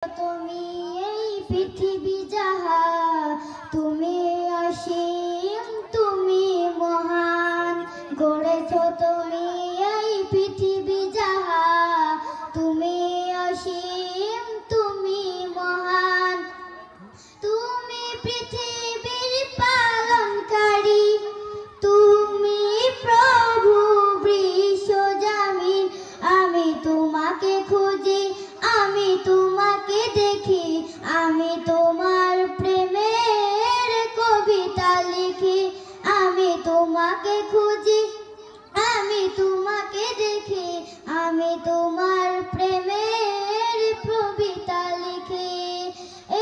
তুমি এই পৃথিবী যাহা, তুমি অসীম, তুমি মহান। গড়েছ তুমি এই পৃথিবী যাহা, তুমি অসীম, তুমি মহান। তুমি পৃথিবীর পালনকারী, তুমি প্রভু বিশ্বজামিন। আমি তোমাকে খুঁজি, আমি তোমাকে দেখি, আমি তোমার প্রেমের কবিতা লিখি। আমি তোমাকে খুঁজি, আমি তোমাকে দেখি, আমি তোমার প্রেমের কবিতা লিখি।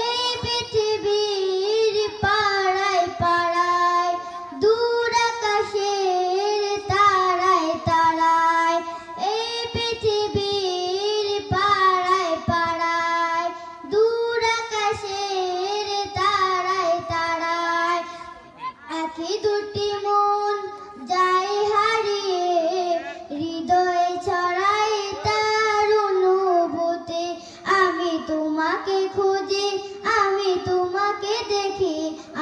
এই পৃথিবীর পাড়ায় পাড়ায়, দূর আকাশের তারায় তারায়, এই পৃথিবীর পাড়ায় পাড়ায়, দূর আকাশের তারায় তারায়, আঁখি দুটি মন যায় হারিয়ে, হৃদয়ে ছড়াই তার অনুভূতি। আমি তোমাকে খুঁজি, আমি তোমাকে দেখি,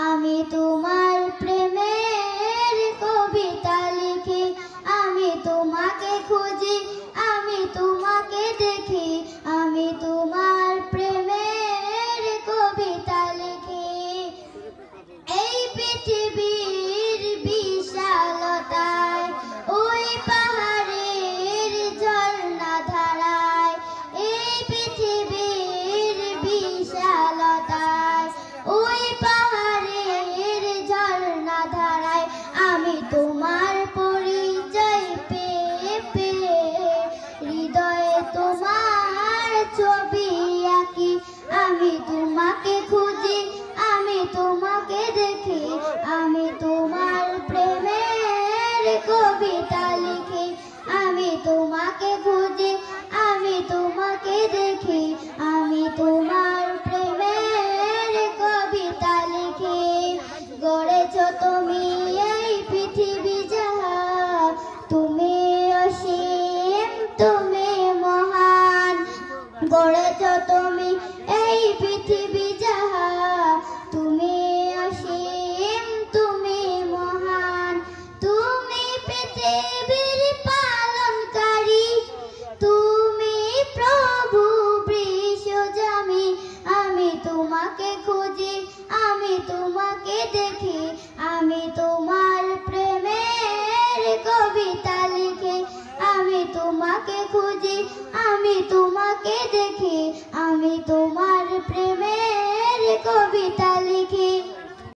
আমি তোমার প্রেমের কবিতা লিখি। আমি তোমাকে খুঁজি, আমি তোমাকে দেখি, আমি তোমার প্রেমের কবিতা লিখি। এই পৃথিবীর বিশালতায়, ওই পাহাড়ের ঝর্ণা ধারায়, এই পৃথিবীর বিশালতায়, ওই পাহাড়ের ঝর্ণা ধারায়, আমি তোমার পরিচয় পেয়ে পেয়ে, হৃদয়ে তোমার ছবি আঁকি। আমি তোমাকে খুঁজি, আমি তোমাকে দেখি, আমি তোমার প্রেমের কবিতা লিখি। আমি তোমাকে খুঁজি, আমি তোমাকে দেখি, আমি তোমার প্রেমের কবিতা লিখি। গড়েছ তুমি এই পৃথিবী যাহা, তুমি অসীম, তুমি মহান। গড়েছ তুমি এই পৃথিবী যাহা, তুমি অসীম, তুমি মহান। তুমি পৃথিবীর পালনকারী, তুমি প্রভু বিশ্বজামিন। আমি তোমাকে খুঁজি, আমি তোমাকে দেখি, আমি তোমার প্রেমের কবিতা লিখি। আমি তোমাকে খুঁজি, আমি তোমাকে দেখি, আমি